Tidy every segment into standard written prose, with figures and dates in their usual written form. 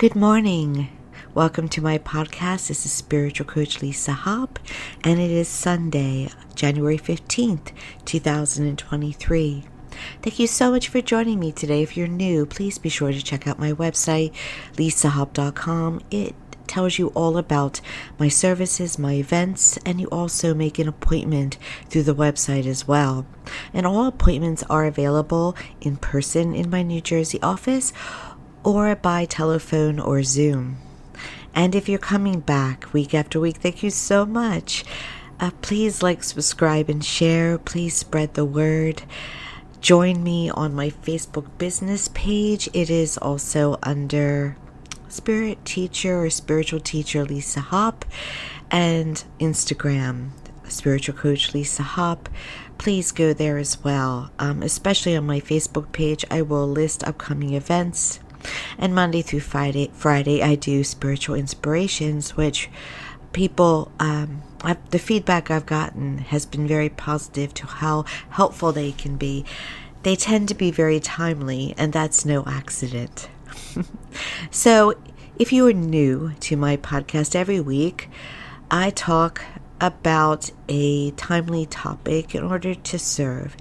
Good morning. Welcome to my podcast. This is Spiritual Coach Lisa Hopp, and it is Sunday, January 15th, 2023. Thank you so much for joining me today. If you're new, please be sure to check out my website, lisahopp.com. It tells you all about my services, my events, and you also make an appointment through the website as well. And all appointments are available in person in my New Jersey office or by telephone or Zoom. And if you're coming back week after week, thank you so much. Please like, subscribe, and share. Please spread the word. Join me on my Facebook business page. It is also under Spirit Teacher or Spiritual Teacher Lisa Hopp, and Instagram, Spiritual Coach Lisa Hopp. Please go there as well. Especially on my Facebook page, I will list upcoming events. And Monday through Friday I do spiritual inspirations, which people, the feedback I've gotten has been very positive to how helpful they can be. They tend to be very timely, and that's no accident. So if you are new to my podcast, every week I talk about a timely topic in order to serve,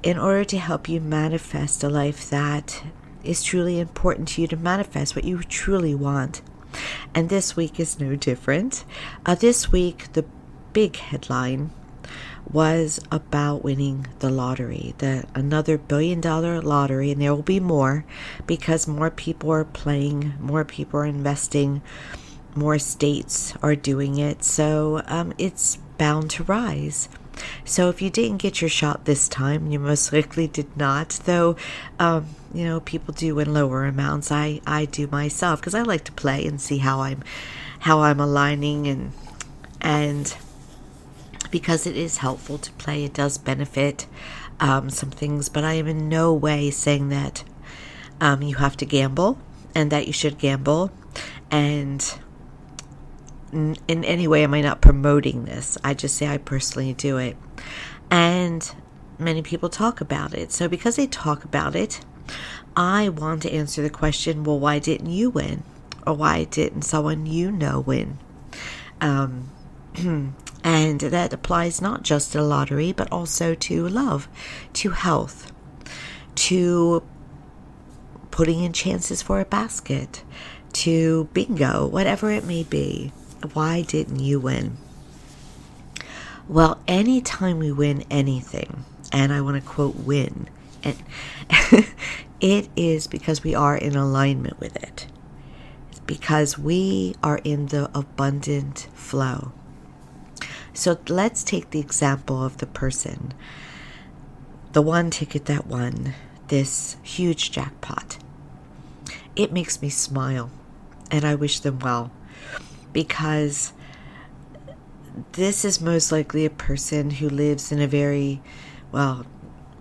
in order to help you manifest a life that is truly important to you, to manifest what you truly want. And this week is no different. This week, the big headline was about winning the lottery, another $1 billion lottery, and there will be more because more people are playing, more people are investing, more states are doing it. So it's bound to rise. So if you didn't get your shot this time, you most likely did not, though, people do win lower amounts. I do myself because I like to play and see how I'm aligning, and because it is helpful to play, it does benefit some things, but I am in no way saying that you have to gamble and that you should gamble, and in any way am I not promoting this. I just say I personally do it, and many people talk about it. So because they talk about it, I want to answer the question, well, why didn't you win? Or why didn't someone win? And that applies not just to the lottery, but also to love, to health, to putting in chances for a basket, to bingo, whatever it may be. Why didn't you win? Well, anytime we win anything, and I want to quote win, and it is because we are in alignment with it. It's because we are in the abundant flow. So let's take the example of the person, the one ticket that won this huge jackpot. It makes me smile, and I wish them well, because this is most likely a person who lives in a very,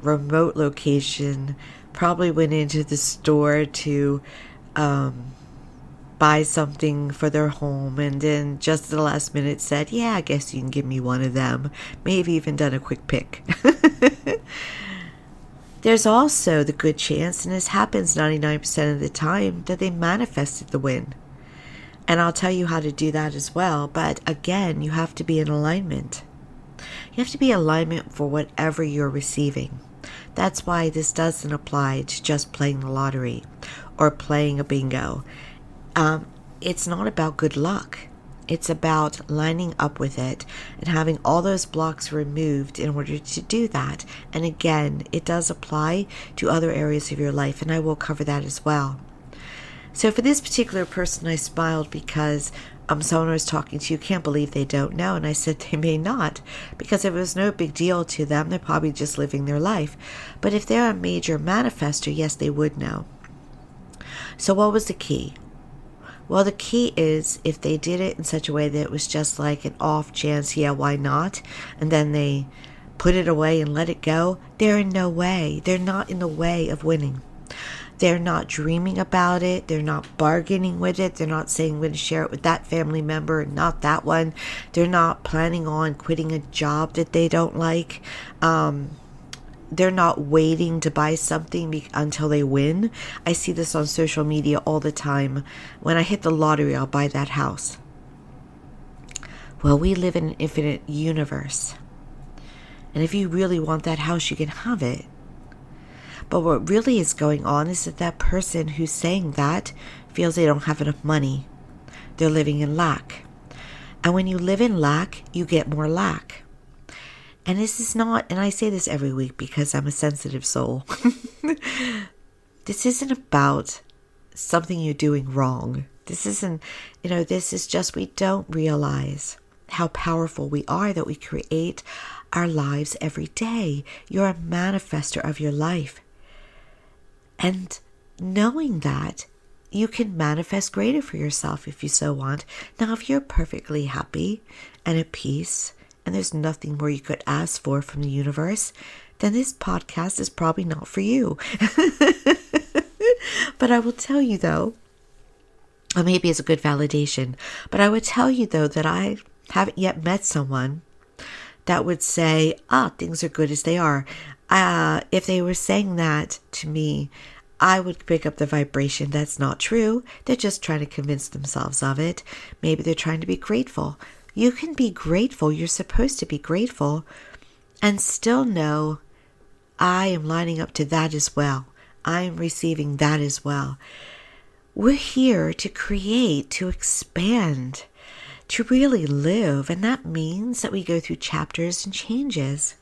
remote location, probably went into the store to buy something for their home, and then just at the last minute said, yeah, I guess you can give me one of them. Maybe even done a quick pick. There's also the good chance, and this happens 99% of the time, that they manifested the win. And I'll tell you how to do that as well. But again, you have to be in alignment. You have to be in alignment for whatever you're receiving. That's why this doesn't apply to just playing the lottery or playing a bingo. It's not about good luck. It's about lining up with it and having all those blocks removed in order to do that. And again, it does apply to other areas of your life, and I will cover that as well. So for this particular person, I smiled because someone was talking to, you can't believe they don't know. And I said they may not, because if it was no big deal to them, they're probably just living their life. But if they're a major manifester, yes, they would know. So what was the key? Well, the key is if they did it in such a way that it was just like an off chance, yeah, why not? And then they put it away and let it go, they're in no way. They're not in the way of winning. They're not dreaming about it. They're not bargaining with it. They're not saying I'm going to share it with that family member and not that one. They're not planning on quitting a job that they don't like. they're not waiting to buy something until they win. I see this on social media all the time. When I hit the lottery, I'll buy that house. Well, we live in an infinite universe. And if you really want that house, you can have it. But what really is going on is that person who's saying that feels they don't have enough money. They're living in lack. And when you live in lack, you get more lack. And this is not, and I say this every week because I'm a sensitive soul. This isn't about something you're doing wrong. This isn't, this is just we don't realize how powerful we are, that we create our lives every day. You're a manifester of your life. And knowing that, you can manifest greater for yourself if you so want. Now, if you're perfectly happy and at peace, and there's nothing more you could ask for from the universe, then this podcast is probably not for you. But I will tell you though, or maybe it's a good validation, but I would tell you though that I haven't yet met someone that would say, things are good as they are. If they were saying that to me, I would pick up the vibration. That's not true. They're just trying to convince themselves of it. Maybe they're trying to be grateful. You can be grateful. You're supposed to be grateful and still know I am lining up to that as well. I am receiving that as well. We're here to create, to expand, to really live. And that means that we go through chapters and changes.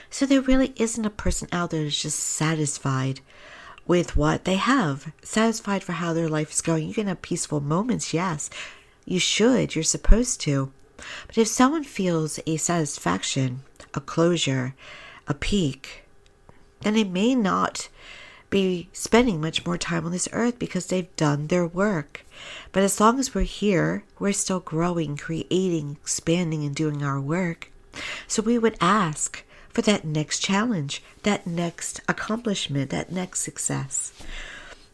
So there really isn't a person out there that's just satisfied with what they have, satisfied for how their life is going. You can have peaceful moments, yes. You should, you're supposed to. But if someone feels a satisfaction, a closure, a peak, then they may not be spending much more time on this earth because they've done their work. But as long as we're here, we're still growing, creating, expanding, and doing our work. So we would ask for that next challenge, that next accomplishment, that next success,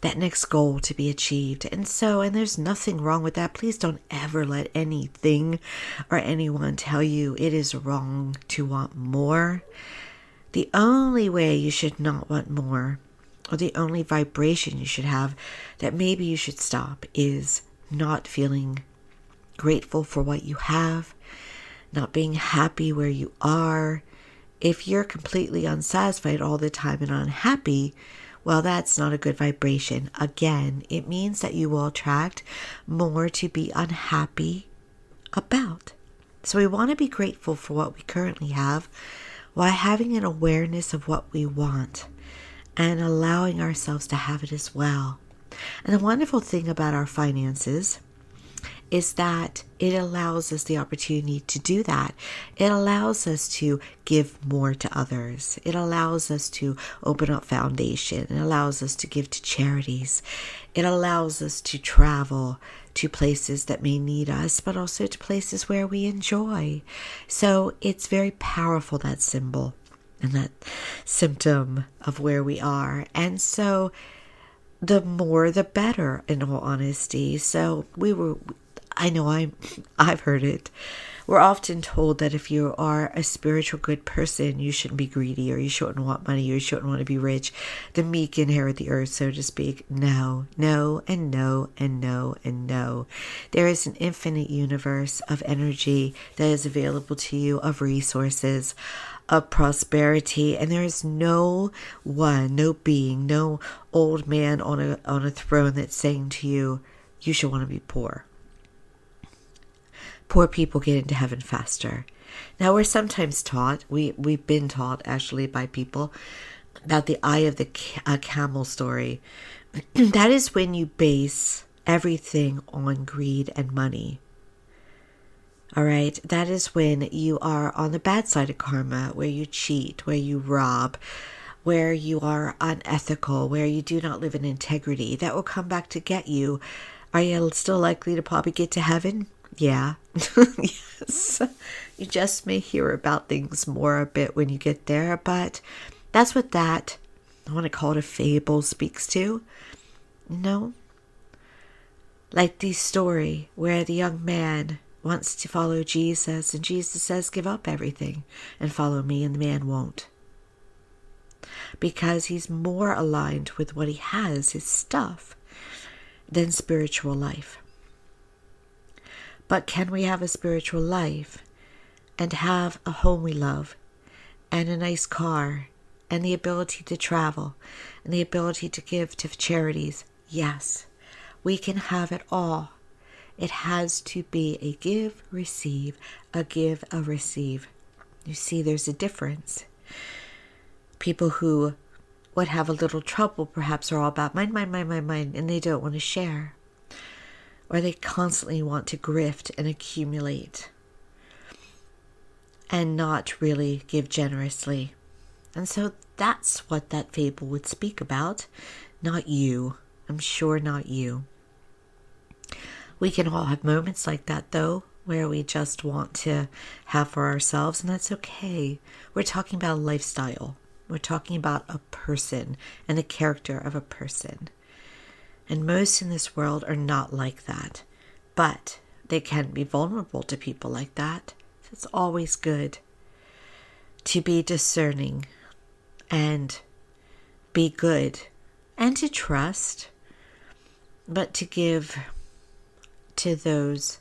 that next goal to be achieved. And there's nothing wrong with that. Please don't ever let anything or anyone tell you it is wrong to want more. The only way you should not want more, or the only vibration you should have that maybe you should stop, is not feeling grateful for what you have, not being happy where you are. If you're completely unsatisfied all the time and unhappy, well, that's not a good vibration. Again, it means that you will attract more to be unhappy about. So we want to be grateful for what we currently have while having an awareness of what we want and allowing ourselves to have it as well. And the wonderful thing about our finances is that it allows us the opportunity to do that. It allows us to give more to others. It allows us to open up foundation. It allows us to give to charities. It allows us to travel to places that may need us, but also to places where we enjoy. So it's very powerful, that symbol and that symptom of where we are. And so the more the better, in all honesty. So I've heard it. We're often told that if you are a spiritual good person, you shouldn't be greedy, or you shouldn't want money, or you shouldn't want to be rich. The meek inherit the earth, so to speak. No, and no, and no, and no. There is an infinite universe of energy that is available to you, of resources, of prosperity, and there is no one, no being, no old man on a throne that's saying to you, you should want to be poor. Poor people get into heaven faster. Now, we're sometimes taught, we've been taught actually by people, about the eye of the camel story. That is when you base everything on greed and money. All right, that is when you are on the bad side of karma, where you cheat, where you rob, where you are unethical, where you do not live in integrity. That will come back to get you. Are you still likely to probably get to heaven? Yeah. Yes. You just may hear about things more a bit when you get there, but that's what that, I want to call it a fable, speaks to. No. Like the story where the young man wants to follow Jesus, and Jesus says, give up everything and follow me, and the man won't. because he's more aligned with what he has, his stuff, than spiritual life. But can we have a spiritual life and have a home we love and a nice car and the ability to travel and the ability to give to charities? Yes, we can have it all. It has to be a give, receive, a give, a receive. You see, there's a difference. People who would have a little trouble perhaps are all about mine, and they don't want to share. Or they constantly want to grift and accumulate and not really give generously. And so that's what that fable would speak about, not you. I'm sure not you. We can all have moments like that, though, where we just want to have for ourselves, and that's okay. We're talking about a lifestyle. We're talking about a person and the character of a person. And most in this world are not like that. But they can be vulnerable to people like that. So it's always good to be discerning and be good and to trust, but to give to those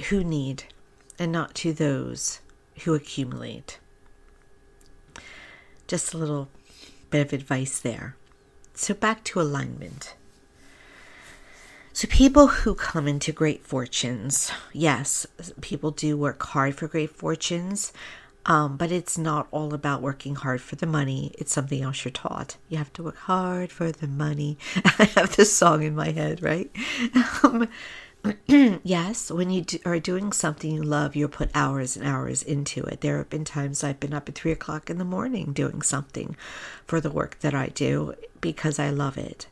who need and not to those who accumulate. Just a little bit of advice there. So back to alignment. So people who come into great fortunes, yes, people do work hard for great fortunes, but it's not all about working hard for the money. It's something else you're taught. You have to work hard for the money. I have this song in my head, right? Yes, when you are doing something you love, you'll put hours and hours into it. There have been times I've been up at 3 o'clock in the morning doing something for the work that I do because I love it.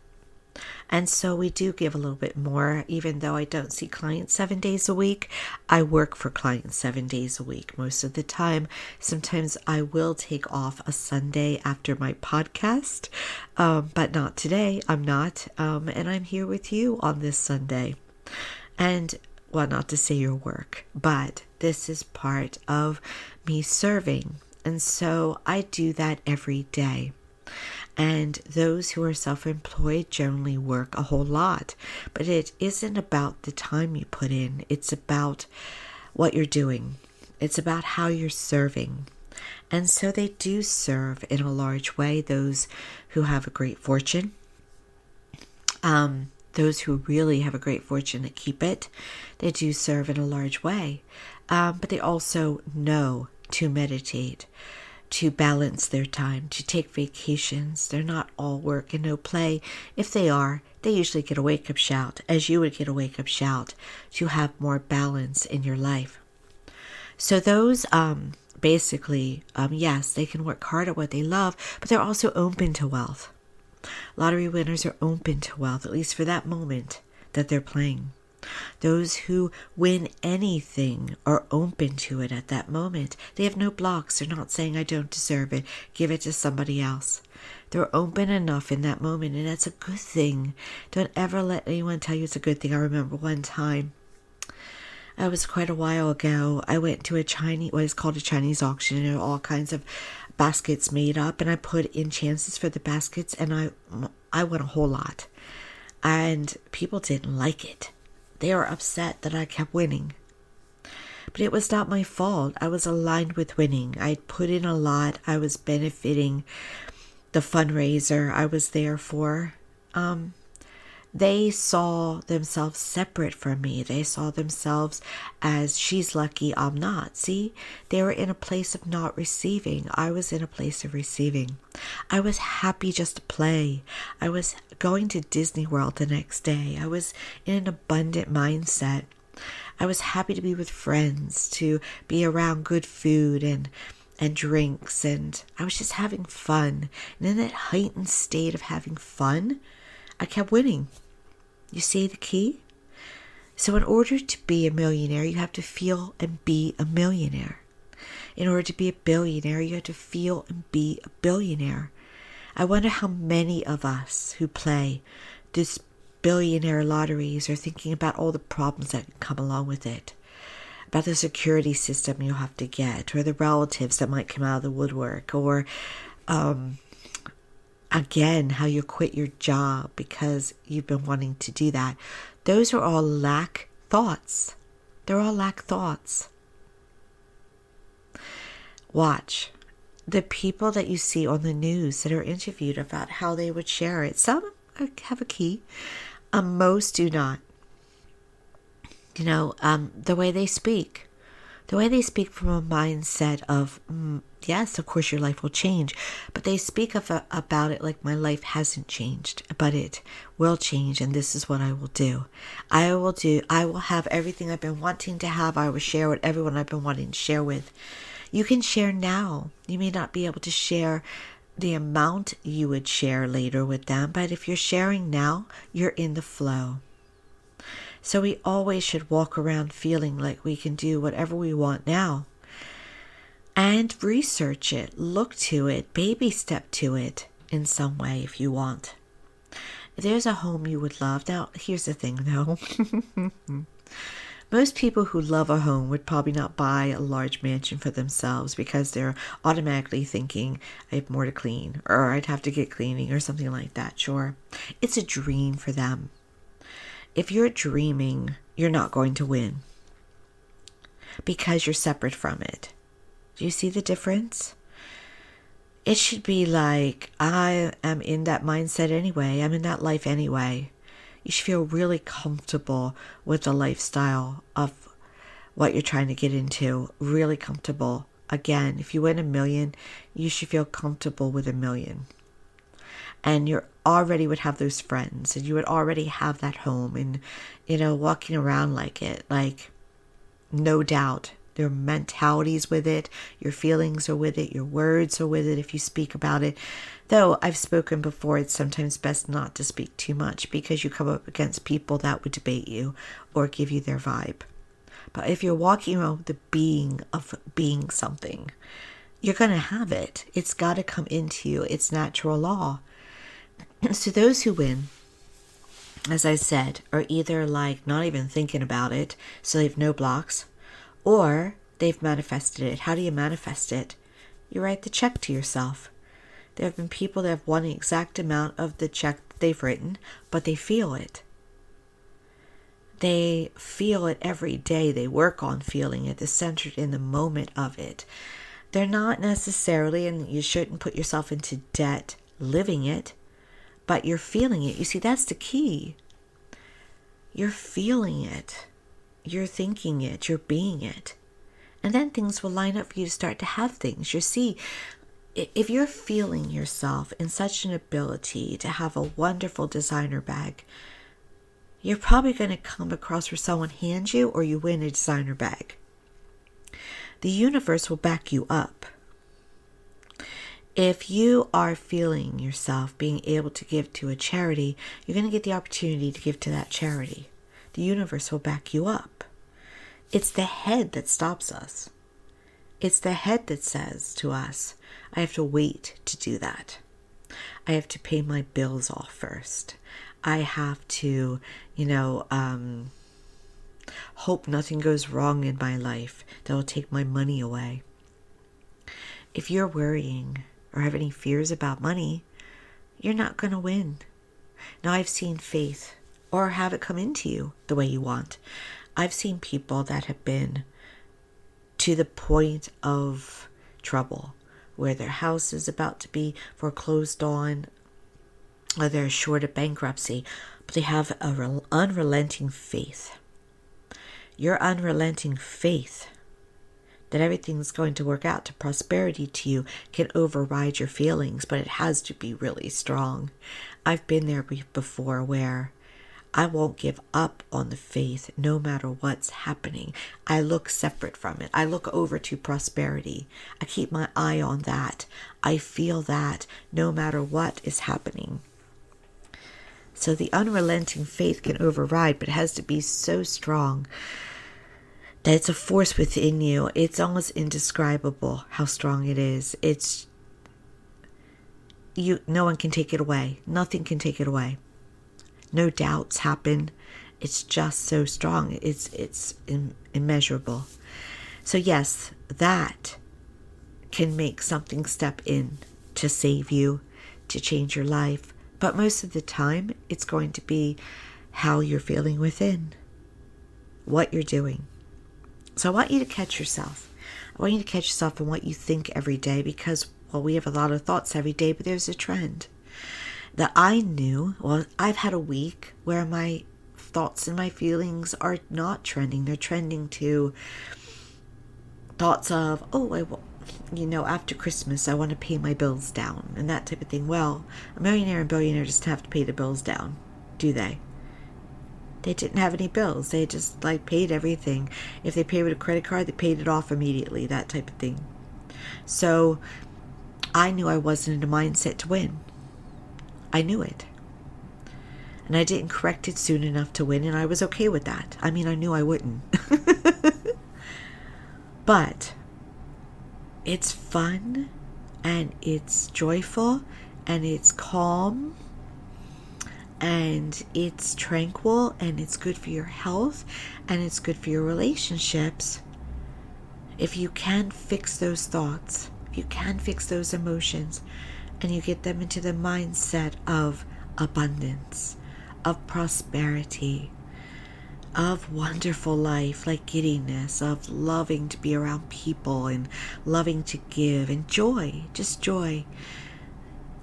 And so we do give a little bit more, even though I don't see clients 7 days a week. I work for clients 7 days a week most of the time. Sometimes I will take off a Sunday after my podcast, but not today. I'm not. And I'm here with you on this Sunday. And, well, not to say your work, but this is part of me serving. And so I do that every day. And those who are self-employed generally work a whole lot. But it isn't about the time you put in. It's about what you're doing. It's about how you're serving. And so they do serve in a large way, those who have a great fortune. Those who really have a great fortune that keep it, they do serve in a large way. But they also know to meditate, to balance their time, to take vacations. They're not all work and no play. If they are, they usually get a wake-up shout, as you would get a wake-up shout, to have more balance in your life. So those basically, yes, they can work hard at what they love, but they're also open to wealth. Lottery winners are open to wealth, at least for that moment that they're playing. Those who win anything are open to it at that moment. They have no blocks. They're not saying, I don't deserve it, give it to somebody else. They're open enough in that moment, and that's a good thing. Don't ever let anyone tell you it's a good thing. I remember one time, it was quite a while ago, I went to what is called a Chinese auction, and there are all kinds of baskets made up, and I put in chances for the baskets, and I won a whole lot. And people didn't like it. They were upset that I kept winning. But it was not my fault. I was aligned with winning. I'd put in a lot. I was benefiting the fundraiser I was there for. They saw themselves separate from me. They saw themselves as, she's lucky, I'm not. See, they were in a place of not receiving. I was in a place of receiving. I was happy just to play. I was going to Disney World the next day. I was in an abundant mindset. I was happy to be with friends, to be around good food and drinks, and I was just having fun. And in that heightened state of having fun, I kept winning. You see the key? So in order to be a millionaire, you have to feel and be a millionaire. In order to be a billionaire, you have to feel and be a billionaire. I wonder how many of us who play this billionaire lotteries are thinking about all the problems that come along with it. about the security system you'll have to get, or the relatives that might come out of the woodwork, or again, how you quit your job because you've been wanting to do that. Those are all lack thoughts. They're all lack thoughts. Watch. The people that you see on the news that are interviewed about how they would share it. Some have a key. Most do not. The way they speak. The way they speak from a mindset of, yes, of course your life will change. But they speak about it like my life hasn't changed. But it will change, and this is what I will do. I will have everything I've been wanting to have. I will share with everyone I've been wanting to share with. You can share now. You may not be able to share the amount you would share later with them. But if you're sharing now, you're in the flow. So we always should walk around feeling like we can do whatever we want now. And research it, look to it, baby step to it in some way if you want. There's a home you would love. Now, here's the thing though. Most people who love a home would probably not buy a large mansion for themselves because they're automatically thinking, I have more to clean, or I'd have to get cleaning, or something like that. Sure, it's a dream for them. If you're dreaming, you're not going to win because you're separate from it. Do you see the difference? It should be like, I am in that mindset anyway. I'm in that life anyway. You should feel really comfortable with the lifestyle of what you're trying to get into. Really comfortable. Again, if you win $1 million, you should feel comfortable with $1 million. And you already would have those friends, and you would already have that home, and walking around like it, like no doubt. Your mentality's with it, your feelings are with it, your words are with it if you speak about it. Though I've spoken before, it's sometimes best not to speak too much because you come up against people that would debate you or give you their vibe. But if you're walking around with the being of being something, you're going to have it. It's got to come into you. It's natural law. So those who win, as I said, are either like not even thinking about it, so they have no blocks, or they've manifested it. How do you manifest it? You write the check to yourself. There have been people that have won the exact amount of the check they've written, but they feel it. They feel it every day. They work on feeling it. They're centered in the moment of it. They're not necessarily, and you shouldn't put yourself into debt living it, but you're feeling it. You see, that's the key. You're feeling it. You're thinking it. You're being it. And then things will line up for you to start to have things. You see, if you're feeling yourself in such an ability to have a wonderful designer bag, you're probably going to come across where someone hands you or you win a designer bag. The universe will back you up. If you are feeling yourself being able to give to a charity, you're going to get the opportunity to give to that charity. The universe will back you up. It's the head that stops us. It's the head that says to us, I have to wait to do that. I have to pay my bills off first. I have to, hope nothing goes wrong in my life that will take my money away. If you're worrying or have any fears about money, you're not going to win. Now, I've seen faith or have it come into you the way you want. I've seen people that have been to the point of trouble where their house is about to be foreclosed on, or they're short of bankruptcy, but they have an unrelenting faith. Your unrelenting faith that everything's going to work out to prosperity to you can override your feelings, but it has to be really strong. I've been there before where I won't give up on the faith no matter what's happening. I look separate from it. I look over to prosperity. I keep my eye on that. I feel that no matter what is happening. So the unrelenting faith can override, but it has to be so strong that it's a force within you. It's almost indescribable how strong it is. No one can take it away. Nothing can take it away. No doubts happen. It's just so strong. It's immeasurable. So yes, that can make something step in to save you, to change your life. But most of the time, it's going to be how you're feeling within, what you're doing. So I want you to catch yourself. I want you to catch yourself in what you think every day, because, well, we have a lot of thoughts every day, but there's a trend that I knew. Well, I've had a week where my thoughts and my feelings are not trending. They're trending to thoughts of, after Christmas, I want to pay my bills down and that type of thing. Well, a millionaire and billionaire just have to pay the bills down, do they? They didn't have any bills. They just paid everything. If they paid with a credit card, they paid it off immediately, that type of thing. So I knew I wasn't in a mindset to win. I knew it. And I didn't correct it soon enough to win, and I was okay with that. I mean, I knew I wouldn't. But it's fun, and it's joyful, and it's calm, and it's tranquil, and it's good for your health, and it's good for your relationships. If you can fix those thoughts, if you can fix those emotions, and you get them into the mindset of abundance, of prosperity, of wonderful life, like giddiness, of loving to be around people and loving to give, and joy, just joy.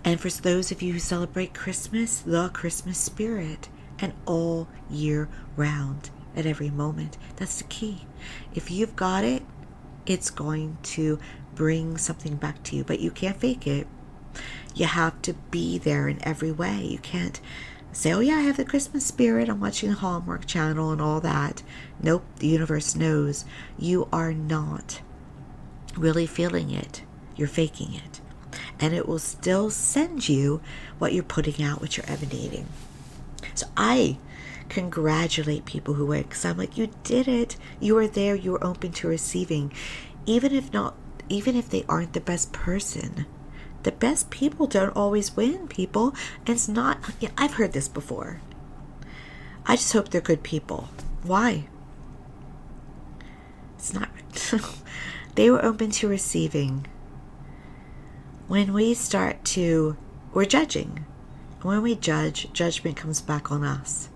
And for those of you who celebrate Christmas, the Christmas spirit, and all year round, at every moment. That's the key. If you've got it, it's going to bring something back to you, but you can't fake it. You have to be there in every way. You can't say, oh yeah, I have the Christmas spirit, I'm watching the Hallmark Channel and all that. Nope, the universe knows you are not really feeling it. You're faking it. And it will still send you what you're putting out, what you're emanating. So I congratulate people who win, because I'm like, you did it. You were there. You were open to receiving. Even if they aren't the best person. The best people don't always win, people. And it's not, I've heard this before. I just hope they're good people. Why? It's not. They were open to receiving. When we we're judging. When we judge, judgment comes back on us.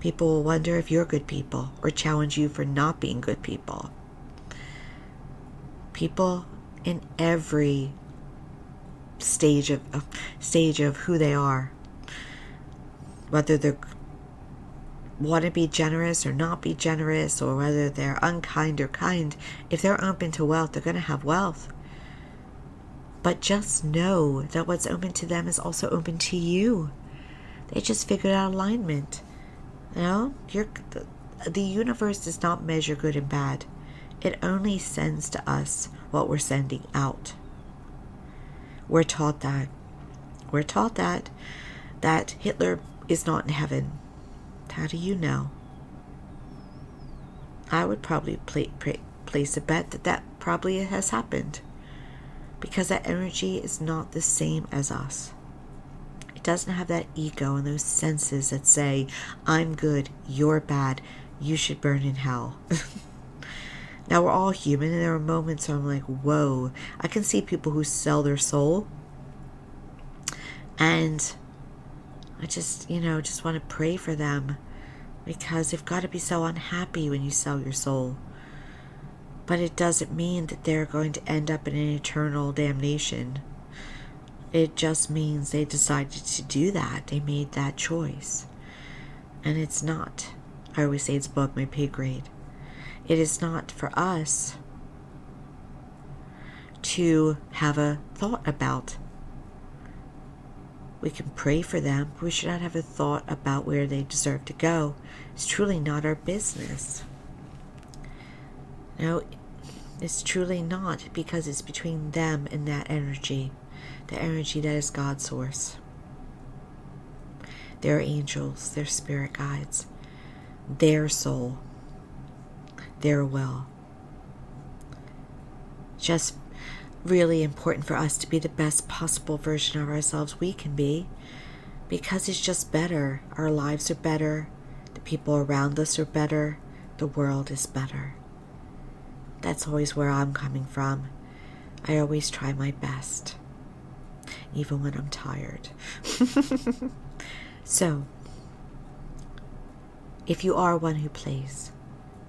People will wonder if you're good people or challenge you for not being good people. People in every stage of who they are, whether they want to be generous or not be generous, or whether they're unkind or kind, if they're open to wealth, they're going to have wealth. But just know that what's open to them is also open to you. They just figured out alignment. The universe does not measure good and bad. It only sends to us what we're sending out. We're taught that. We're taught that Hitler is not in heaven. How do you know? I would probably place a bet that probably has happened. Because that energy is not the same as us. It doesn't have that ego and those senses that say, I'm good, you're bad, you should burn in hell. Now, we're all human, and there are moments where I'm like, whoa. I can see people who sell their soul. And I just want to pray for them. Because you've got to be so unhappy when you sell your soul. But it doesn't mean that they're going to end up in an eternal damnation. It just means they decided to do that. They made that choice. And it's not, I always say it's above my pay grade. It is not for us to have a thought about. We can pray for them, but we should not have a thought about where they deserve to go. It's truly not our business. No, it's truly not, because it's between them and that energy. The energy that is God's source. Their angels, their spirit guides, their soul, their will. Just really important for us to be the best possible version of ourselves we can be, because it's just better. Our lives are better. The people around us are better, the world is better. That's always where I'm coming from. I always try my best, even when I'm tired. So, if you are one who plays,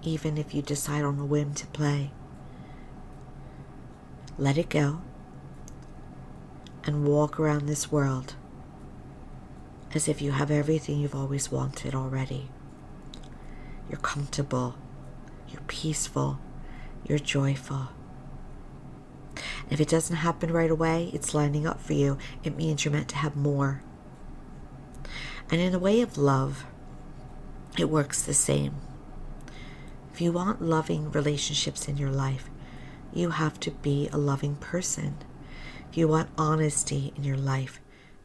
even if you decide on a whim to play, let it go and walk around this world as if you have everything you've always wanted already. You're comfortable, you're peaceful, you're joyful. If it doesn't happen right away, it's lining up for you. It means you're meant to have more. And in the way of love, it works the same. If you want loving relationships in your life, you have to be a loving person. If you want honesty in your life,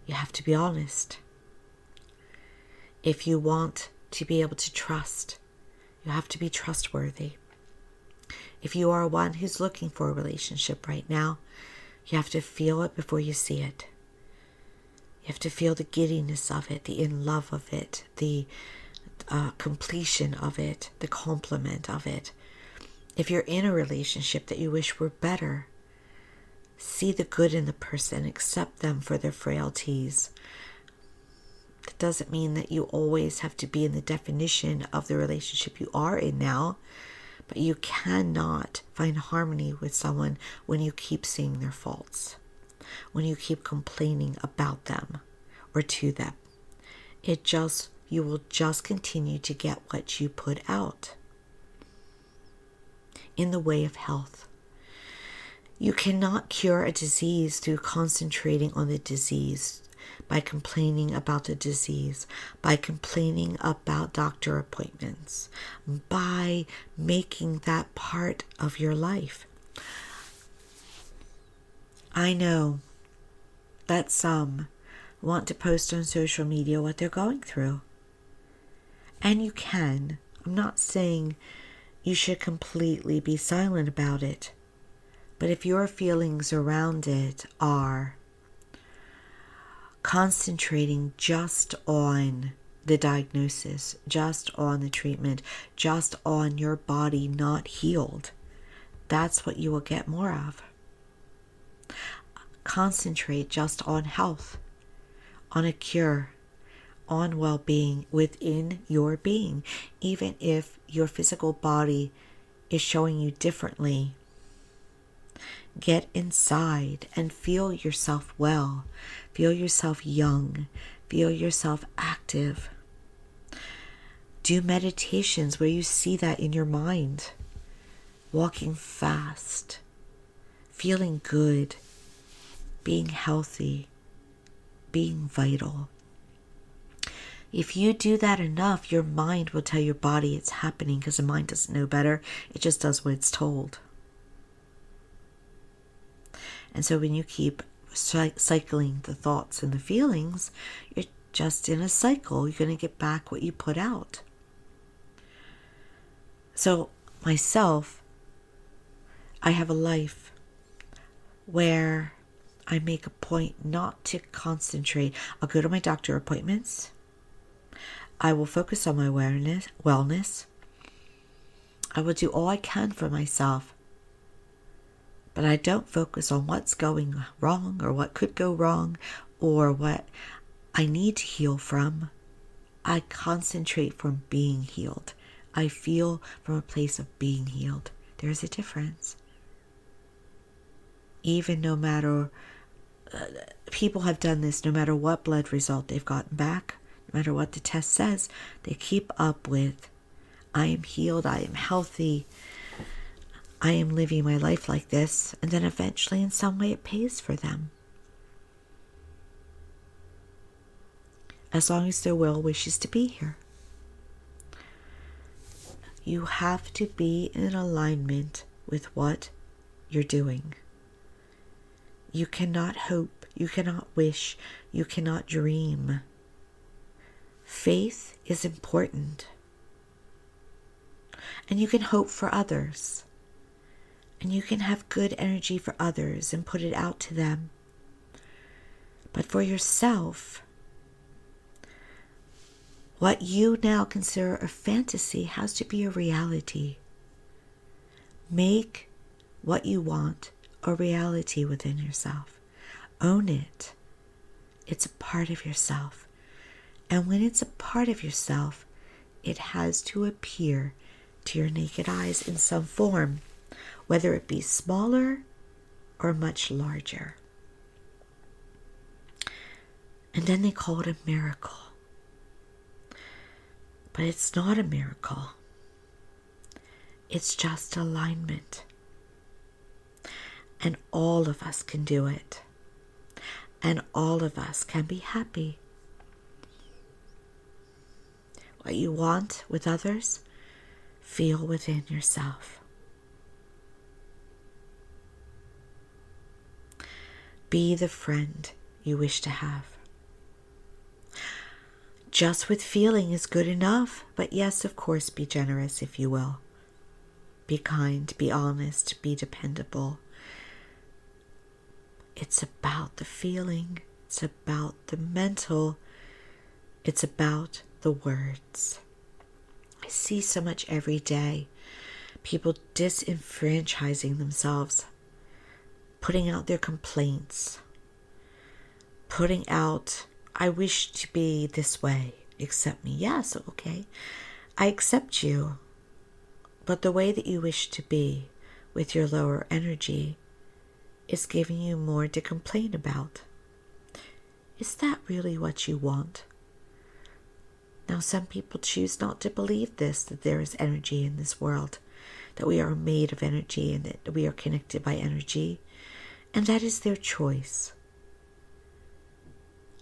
you have to be honest. If you want to be able to trust, you have to be trustworthy. If you are one who's looking for a relationship right now, you have to feel it before you see it. You have to feel the giddiness of it, the in love of it, the completion of it, the compliment of it. If you're in a relationship that you wish were better, see the good in the person, accept them for their frailties. That doesn't mean that you always have to be in the definition of the relationship you are in now, but you cannot find harmony with someone when you keep seeing their faults, when you keep complaining about them or to them. You will just continue to get what you put out. In the way of health, you cannot cure a disease through concentrating on the disease, by complaining about the disease, by complaining about doctor appointments, by making that part of your life. I know that some want to post on social media what they're going through. And you can. I'm not saying you should completely be silent about it. But if your feelings around it are concentrating just on the diagnosis, just on the treatment, just on your body not healed, that's what you will get more of. Concentrate just on health, on a cure, on well-being within your being. Even if your physical body is showing you differently, get inside and feel yourself well. Feel yourself young. Feel yourself active. Do meditations where you see that in your mind. Walking fast. Feeling good. Being healthy. Being vital. If you do that enough, your mind will tell your body it's happening, because the mind doesn't know better. It just does what it's told. And so when you keep cycling the thoughts and the feelings, you're just in a cycle. You're going to get back what you put out. So myself, I have a life where I make a point not to concentrate. I'll go to my doctor appointments. I will focus on my wellness. I will do all I can for myself. But I don't focus on what's going wrong or what could go wrong or what I need to heal from. I concentrate from being healed. I feel from a place of being healed. There's a difference. Even no matter, people have done this, no matter what blood result they've gotten back, no matter what the test says, they keep up with, I am healed, I am healthy, I am living my life like this, and then eventually in some way it pays for them. As long as their will wishes to be here. You have to be in alignment with what you're doing. You cannot hope, you cannot wish, you cannot dream. Faith is important. And you can hope for others. And you can have good energy for others and put it out to them. But for yourself, What you now consider a fantasy has to be a reality. Make what you want a reality within yourself. Own it. It's a part of yourself. And when it's a part of yourself, it has to appear to your naked eyes in some form, whether it be smaller or much larger. And then they call it a miracle. But it's not a miracle. It's just alignment. And all of us can do it. And all of us can be happy. What you want with others, feel within yourself. Be the friend you wish to have. Just with feeling is good enough, but yes, of course, be generous if you will. Be kind, be honest, be dependable. It's about the feeling, it's about the mental, it's about the words. I see so much every day. People disenfranchising themselves, putting out their complaints, putting out, I wish to be this way, accept me. Yes, okay, I accept you. But the way that you wish to be with your lower energy is giving you more to complain about. Is that really what you want? Now, some people choose not to believe this, that there is energy in this world, that we are made of energy and that we are connected by energy, and that is their choice.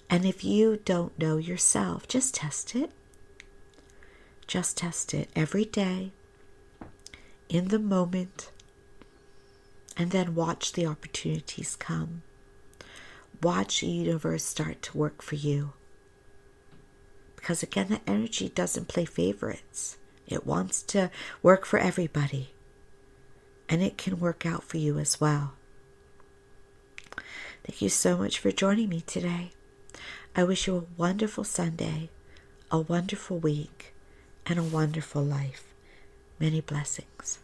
And if you don't know yourself, just test it. Just test it every day, in the moment, and then watch the opportunities come. Watch the universe start to work for you. Because again, the energy doesn't play favorites. It wants to work for everybody. And it can work out for you as well. Thank you so much for joining me today. I wish you a wonderful Sunday, a wonderful week, and a wonderful life. Many blessings.